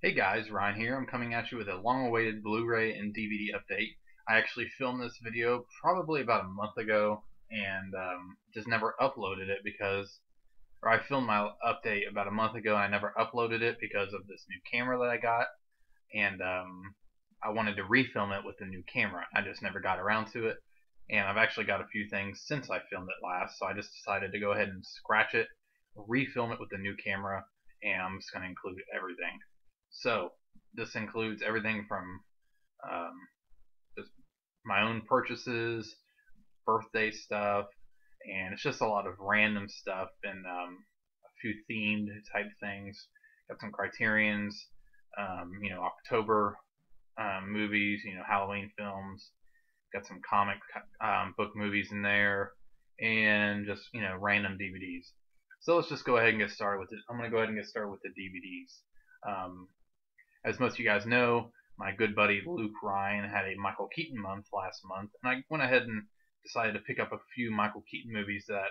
Hey guys, Ryan here. I'm coming at you with a long-awaited Blu-ray and DVD update. I actually filmed this video probably about a month ago and just never uploaded it or I filmed my update about a month ago and I never uploaded it because of this new camera that I got, and I wanted to refilm it with the new camera. I just never got around to it, and I've actually got a few things since I filmed it last, so I just decided to go ahead and scratch it, refilm it with the new camera, and I'm just going to include everything. So this includes everything from um, just my own purchases, birthday stuff, and it's just a lot of random stuff and a few themed type things. Got some Criterions, October movies, Halloween films. Got some comic book movies in there, and just random DVDs. So let's just go ahead and get started with it. I'm going to go ahead and get started with the DVDs. As most of you guys know, my good buddy Luke Ryan had a Michael Keaton month last month, and I went ahead and decided to pick up a few Michael Keaton movies that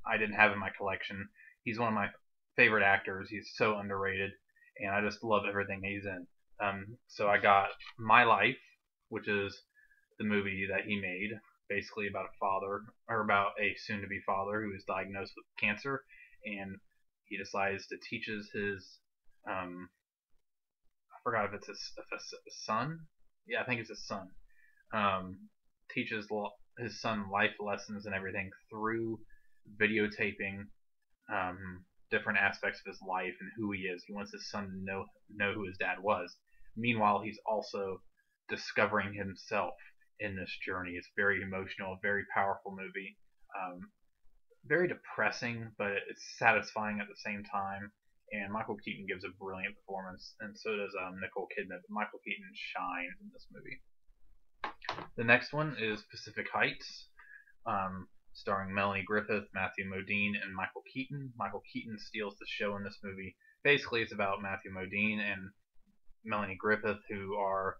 I didn't have in my collection. He's one of my favorite actors. He's so underrated, and I just love everything he's in. So I got My Life, which is the movie that he made, basically about a father, or about a soon-to-be father who is diagnosed with cancer, and he decides to teaches his forgot if it's a son. Yeah, I think it's his son. Teaches his son life lessons and everything through videotaping different aspects of his life and who he is. He wants his son to know who his dad was. Meanwhile, he's also discovering himself in this journey. It's very emotional, very powerful movie. Very depressing, but it's satisfying at the same time. And Michael Keaton gives a brilliant performance, and so does Nicole Kidman. But Michael Keaton shines in this movie. The next one is Pacific Heights, starring Melanie Griffith, Matthew Modine, and Michael Keaton. Michael Keaton steals the show in this movie. Basically, it's about Matthew Modine and Melanie Griffith, who are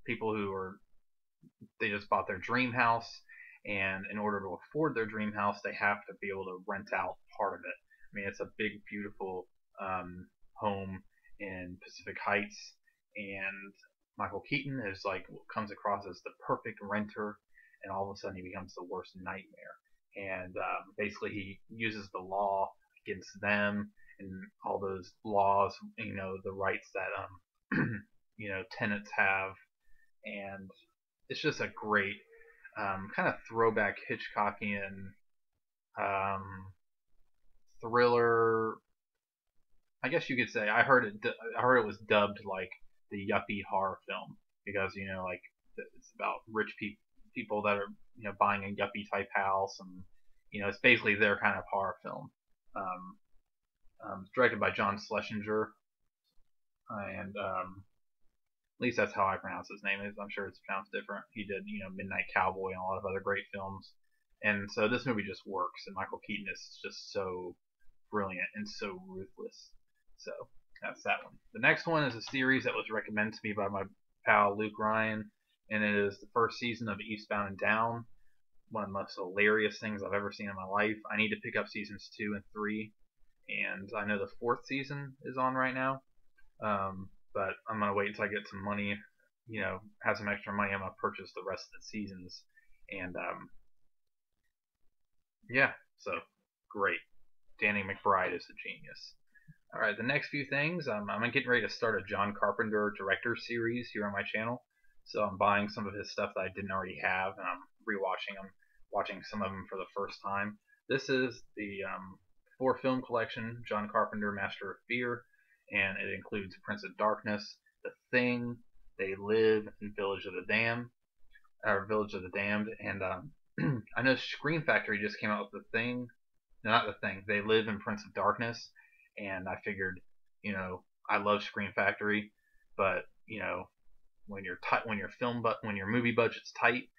people they just bought their dream house, and in order to afford their dream house, they have to be able to rent out part of it. I mean, it's a big, beautiful home in Pacific Heights, and Michael Keaton is comes across as the perfect renter, and all of a sudden he becomes the worst nightmare. And basically, he uses the law against them and all those laws, the rights that tenants have, and it's just a great kind of throwback Hitchcockian um, thriller. I guess you could say I heard it was dubbed like the yuppie horror film because it's about rich people that are buying a yuppie type house, and it's basically their kind of horror film. It's directed by John Schlesinger, and at least that's how I pronounce his name. I'm sure it's pronounced different. He did Midnight Cowboy and a lot of other great films, and so this movie just works. And Michael Keaton is just so brilliant and so ruthless. So that's that one. The next one is a series that was recommended to me by my pal Luke Ryan, and it is the first season of Eastbound and Down. One of the most hilarious things I've ever seen in my life. I need to pick up seasons 2 and 3, and I know the fourth season is on right now. But I'm gonna wait until I get some money, have some extra money. I'm gonna purchase the rest of the seasons, and yeah, so great. Danny McBride is a genius. All right, the next few things, I'm getting ready to start a John Carpenter director series here on my channel. So I'm buying some of his stuff that I didn't already have, and I'm rewatching them, watching some of them for the first time. This is the 4-film collection, John Carpenter, Master of Fear, and it includes Prince of Darkness, The Thing, They Live, and Village of the Damned. And I know Scream Factory just came out with The Thing. No, not The Thing. They Live in Prince of Darkness, and I figured, I love Scream Factory, but when your movie budget's tight,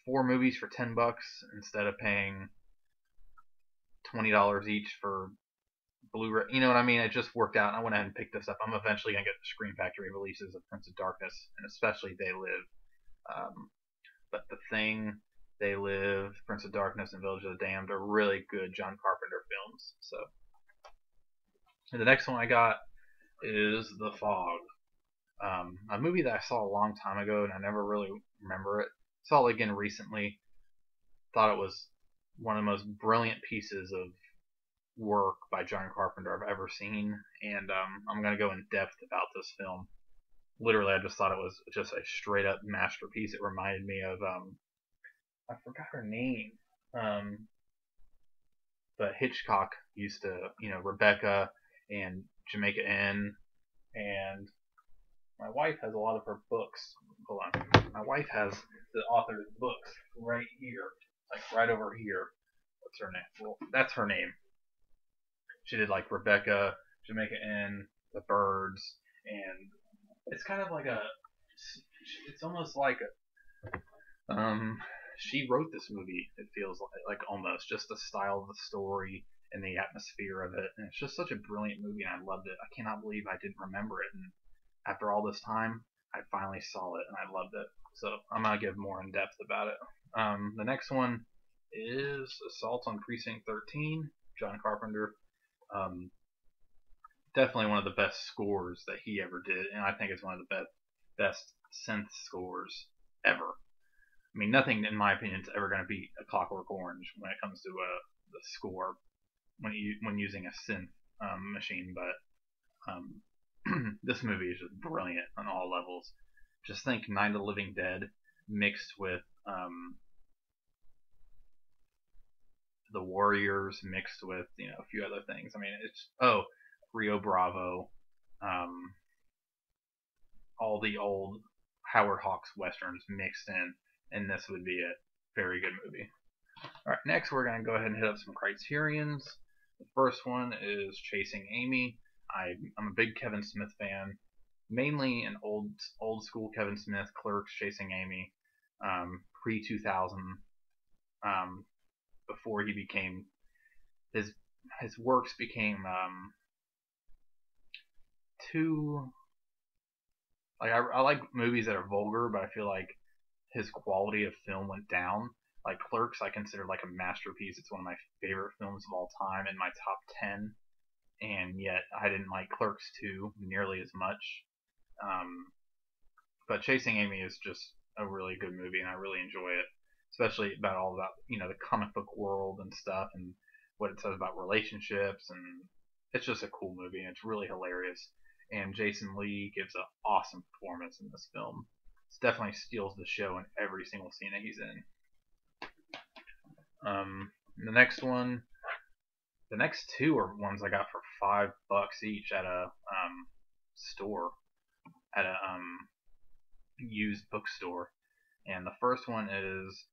4 movies for $10 instead of paying $20 each for Blu-ray. You know what I mean? It just worked out, and I went ahead and picked this up. I'm eventually gonna get the Scream Factory releases of Prince of Darkness, and especially They Live. But The Thing, They Live, Prince of Darkness, and Village of the Damned are really good John Carpenter films. So And the next one I got is The Fog, a movie that I saw a long time ago and I never really remember it. Saw it again recently. Thought it was one of the most brilliant pieces of work by John Carpenter I've ever seen, and I'm gonna go in depth about this film. Literally, I just thought it was just a straight up masterpiece. It reminded me of I forgot her name, um, but Hitchcock used to, Rebecca and Jamaica Inn, and my wife has a lot of her books. Hold on, my wife has the author's books right here, like right over here. What's her name? Well, that's her name. She did like Rebecca, Jamaica Inn, The Birds, and it's kind of like it's almost like she wrote this movie. It feels like almost just the style of the story and the atmosphere of it, and it's just such a brilliant movie, and I loved it. I cannot believe I didn't remember it, and after all this time, I finally saw it, and I loved it. So I'm gonna give more in depth about it. The next one is Assault on Precinct 13, John Carpenter. Um, Definitely one of the best scores that he ever did, and I think it's one of the best synth scores ever. I mean, nothing in my opinion is ever going to beat A Clockwork Orange when it comes to the score when using a synth machine. But this movie is just brilliant on all levels. Just think Night of the Living Dead mixed with the Warriors mixed with a few other things. I mean, it's Rio Bravo, all the old Howard Hawks westerns mixed in, and this would be a very good movie. All right, next we're gonna go ahead and hit up some Criterions. The first one is Chasing Amy. I'm a big Kevin Smith fan, mainly an old school Kevin Smith, Clerks, Chasing Amy, pre 2000, before he became his works became too like I like movies that are vulgar, but I feel like his quality of film went down. Like Clerks, I consider like a masterpiece. It's one of my favorite films of all time, in my top 10, and yet I didn't like Clerks 2 nearly as much. But Chasing Amy is just a really good movie, and I really enjoy it, especially about the comic book world and stuff, and what it says about relationships, and it's just a cool movie, and it's really hilarious. And Jason Lee gives an awesome performance in this film. It definitely steals the show in every single scene that he's in. The next two are ones I got for $5 each at a store, at a used bookstore. And the first one is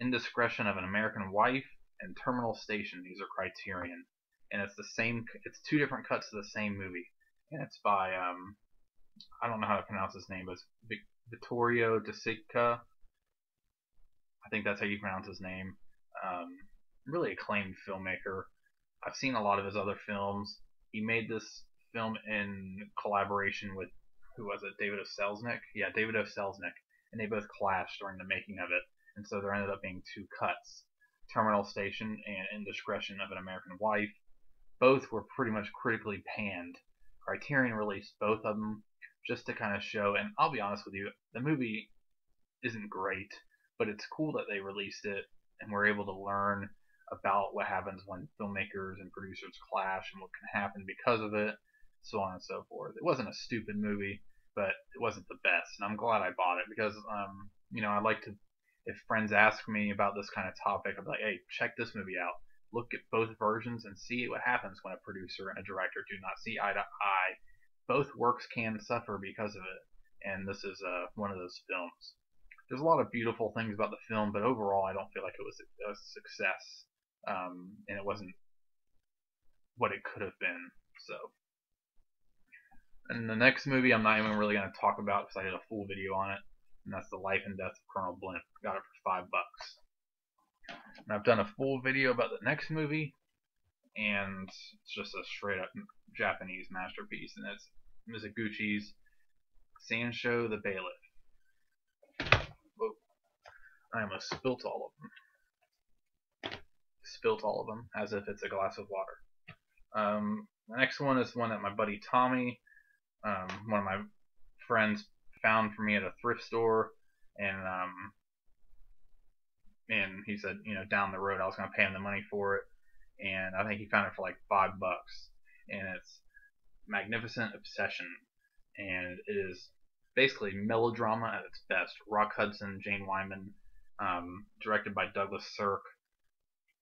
Indiscretion of an American Wife and Terminal Station. These are Criterion, and it's two different cuts of the same movie, and it's by I don't know how to pronounce his name, but it's Vittorio De Sica. I think that's how you pronounce his name. Really acclaimed filmmaker. I've seen a lot of his other films. He made this film in collaboration with, who was it? David O. Selznick? Yeah, David O. Selznick. And they both clashed during the making of it. And so there ended up being two cuts, Terminal Station and Indiscretion of an American Wife. Both were pretty much critically panned. Criterion released both of them just to kind of show, and I'll be honest with you, the movie isn't great, but it's cool that they released it, and we're able to learn about what happens when filmmakers and producers clash and what can happen because of it, so on and so forth. It wasn't a stupid movie, but it wasn't the best, and I'm glad I bought it because, I like to, if friends ask me about this kind of topic, I'm like, hey, check this movie out. Look at both versions and see what happens when a producer and a director do not see eye to eye. Both works can suffer because of it, and this is one of those films. There's a lot of beautiful things about the film, but overall, I don't feel like it was a success, and it wasn't what it could have been. So, and the next movie, I'm not even really going to talk about because I did a full video on it, and that's The Life and Death of Colonel Blimp. Got it for $5. And I've done a full video about the next movie, and it's just a straight up Japanese masterpiece, and it's Mizoguchi's Sancho the Bailiff. Whoa. I almost spilt all of them. Spilt all of them as if it's a glass of water. The next one is one that my buddy Tommy, one of my friends, found for me at a thrift store, and he said, down the road I was going to pay him the money for it, and I think he found it for like $5, and it's Magnificent Obsession, and it is basically melodrama at its best. Rock Hudson, Jane Wyman, directed by Douglas Sirk.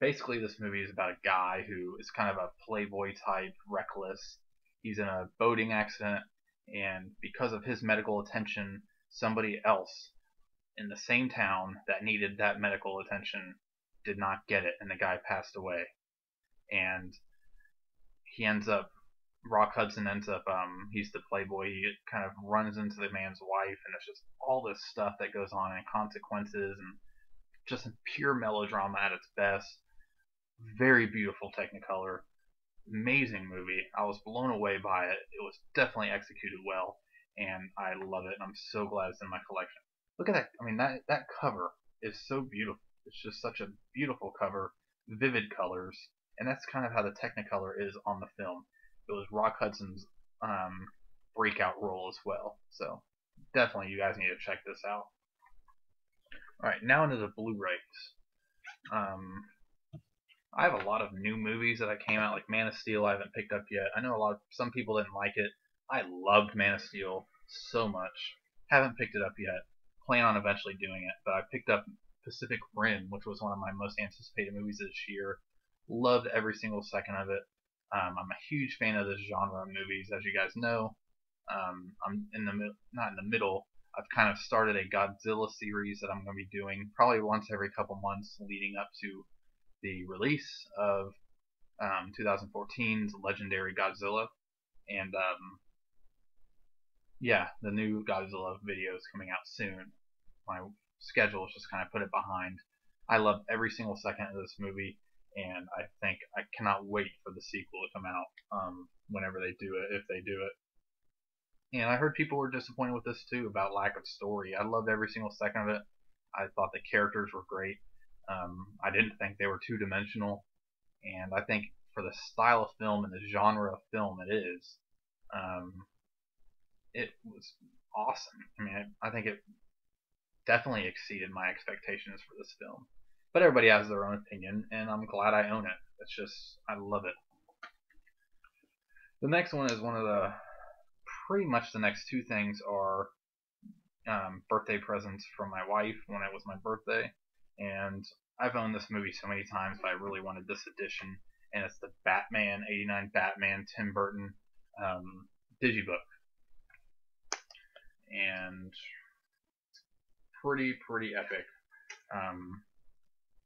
Basically, this movie is about a guy who is kind of a playboy type, reckless. He's in a boating accident, and because of his medical attention, somebody else in the same town that needed that medical attention did not get it, and the guy passed away. And he ends up, Rock Hudson ends up, he's the playboy, he kind of runs into the man's wife, and it's just all this stuff that goes on, and consequences, and just pure melodrama at its best. Very beautiful Technicolor, amazing movie. I was blown away by it. It was definitely executed well, and I love it, and I'm so glad it's in my collection. Look at that. I mean, that cover is so beautiful. It's just such a beautiful cover, vivid colors, and that's kind of how the Technicolor is on the film. It was Rock Hudson's breakout role as well. So definitely, you guys need to check this out. All right, now into the Blu-rays. I have a lot of new movies that came out, like Man of Steel. I haven't picked up yet. I know some people didn't like it. I loved Man of Steel so much. Haven't picked it up yet. Plan on eventually doing it, but I picked up Pacific Rim, which was one of my most anticipated movies this year. Loved every single second of it. I'm a huge fan of this genre of movies, as you guys know. I'm not in the middle. I've kind of started a Godzilla series that I'm going to be doing probably once every couple months leading up to the release of 2014's legendary Godzilla. And yeah, the new Godzilla video is coming out soon. My schedule is just kind of put it behind. I love every single second of this movie, and I think I cannot wait for the sequel to come out whenever they do it, if they do it. And I heard people were disappointed with this too, about lack of story. I loved every single second of it. I thought the characters were great. I didn't think they were two-dimensional, and I think for the style of film and the genre of film it was awesome. I mean, I think it definitely exceeded my expectations for this film. But everybody has their own opinion, and I'm glad I own it. It's just, I love it. The next one is pretty much the next two things are birthday presents from my wife when it was my birthday. And I've owned this movie so many times, but I really wanted this edition. And it's the Batman, 89 Batman, Tim Burton digibook. And pretty epic. I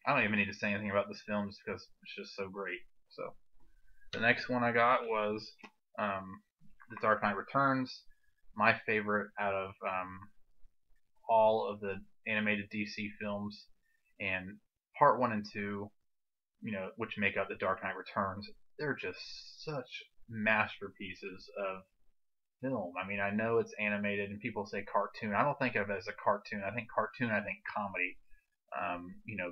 don't even need to say anything about this film just because it's just so great. So the next one I got was The Dark Knight Returns, my favorite out of all of the animated DC films, and part 1 and 2, which make up The Dark Knight Returns, they're just such masterpieces of film. I mean, I know it's animated and people say cartoon. I don't think of it as a cartoon. I think comedy.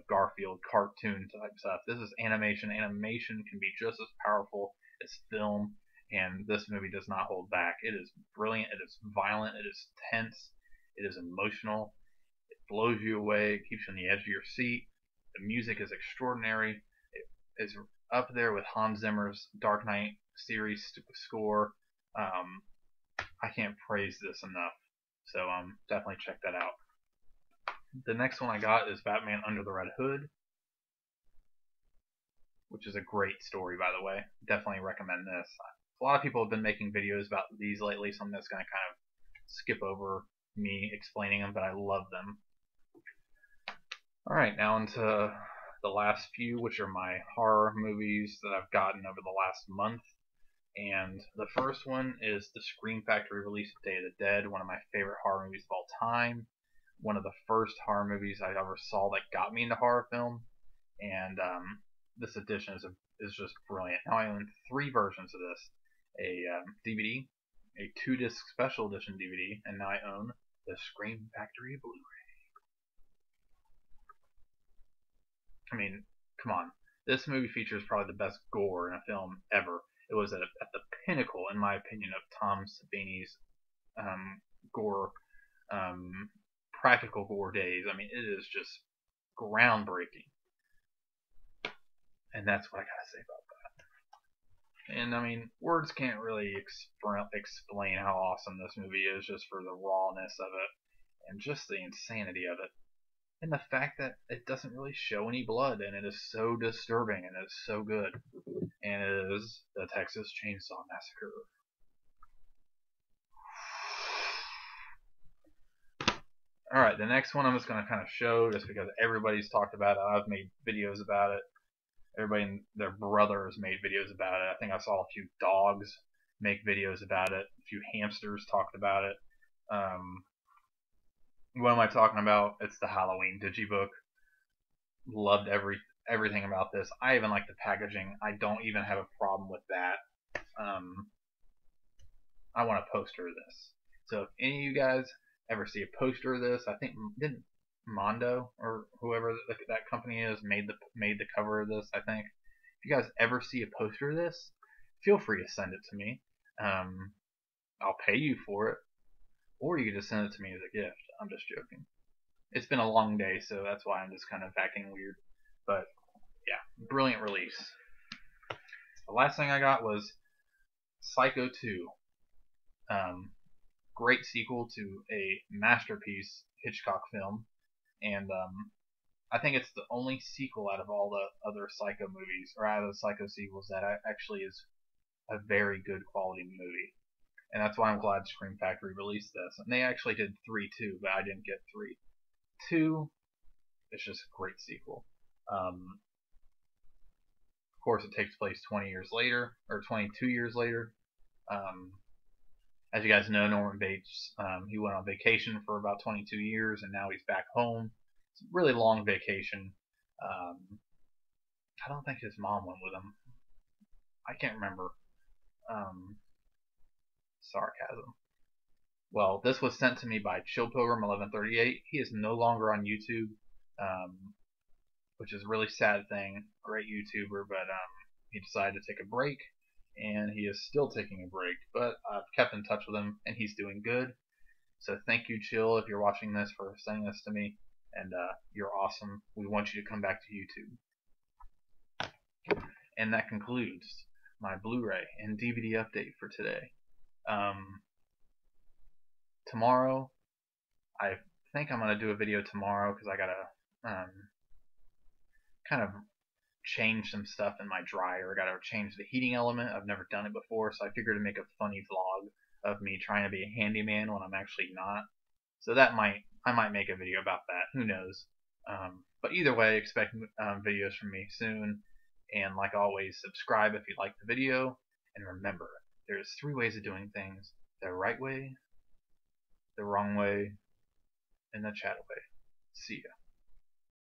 Garfield cartoon type stuff. This is animation. Animation can be just as powerful as film, and this movie does not hold back. It is brilliant. It is violent. It is tense. It is emotional. It blows you away. It keeps you on the edge of your seat. The music is extraordinary. It is up there with Hans Zimmer's Dark Knight series score. I can't praise this enough. So definitely check that out. The next one I got is Batman Under the Red Hood, which is a great story, by the way. Definitely recommend this. A lot of people have been making videos about these lately, so I'm just going to kind of skip over me explaining them, but I love them. Alright, now into the last few, which are my horror movies that I've gotten over the last month. And the first one is the Scream Factory release of Day of the Dead, one of my favorite horror movies of all time. One of the first horror movies I ever saw that got me into horror film, and this edition is just brilliant. Now I own 3 versions of this: a DVD, a 2-disc special edition DVD, and now I own the Scream Factory Blu-ray. I mean, come on, This movie features probably the best gore in a film ever. It was at the pinnacle, in my opinion, of Tom Savini's gore, um, practical gore days. I mean, it is just groundbreaking, and that's what I gotta say about that. And I mean, words can't really explain how awesome this movie is, just for the rawness of it and just the insanity of it. And the fact that it doesn't really show any blood, and it is so disturbing, and it's so good. And it is the Texas Chainsaw Massacre. Alright, the next one I'm just going to kind of show just because everybody's talked about it. I've made videos about it. Everybody and their brother has made videos about it. I think I saw a few dogs make videos about it. A few hamsters talked about it. What am I talking about? It's the Halloween Digibook. Loved everything about this. I even like the packaging. I don't even have a problem with that. I want a poster of this. So if any of you guys ever see a poster of this, I think didn't Mondo or whoever that company is made the cover of this. I think if you guys ever see a poster of this, feel free to send it to me. I'll pay you for it, or you can just send it to me as a gift. I'm just joking. It's been a long day, so that's why I'm just kind of acting weird. But yeah, brilliant release. The last thing I got was Psycho 2. Great sequel to a masterpiece Hitchcock film, and I think it's the only sequel out of all the other Psycho movies, or out of the Psycho sequels, that actually is a very good quality movie. And that's why I'm glad Scream Factory released this. And they actually did 3 too, but I didn't get 3. 2 is just a great sequel. Of course, it takes place 20 years later, or 22 years later. As you guys know, Norman Bates, he went on vacation for about 22 years, and now he's back home. It's a really long vacation. I don't think his mom went with him. I can't remember. Sarcasm. Well, this was sent to me by Chill Pilgrim 1138. He is no longer on YouTube, which is a really sad thing. Great YouTuber, but he decided to take a break, and he is still taking a break. But I've kept in touch with him, and he's doing good. So thank you, Chill, if you're watching this, for sending this to me, and you're awesome. We want you to come back to YouTube. And that concludes my Blu-ray and DVD update for today. Tomorrow, I think I'm going to do a video tomorrow because I got to kind of change some stuff in my dryer. I got to change the heating element. I've never done it before, so I figured to make a funny vlog of me trying to be a handyman when I'm actually not. So I might make a video about that. Who knows? But either way, expect videos from me soon. And like always, subscribe if you like the video. And remember, there's 3 ways of doing things: the right way, the wrong way, and the Chattaway. See ya.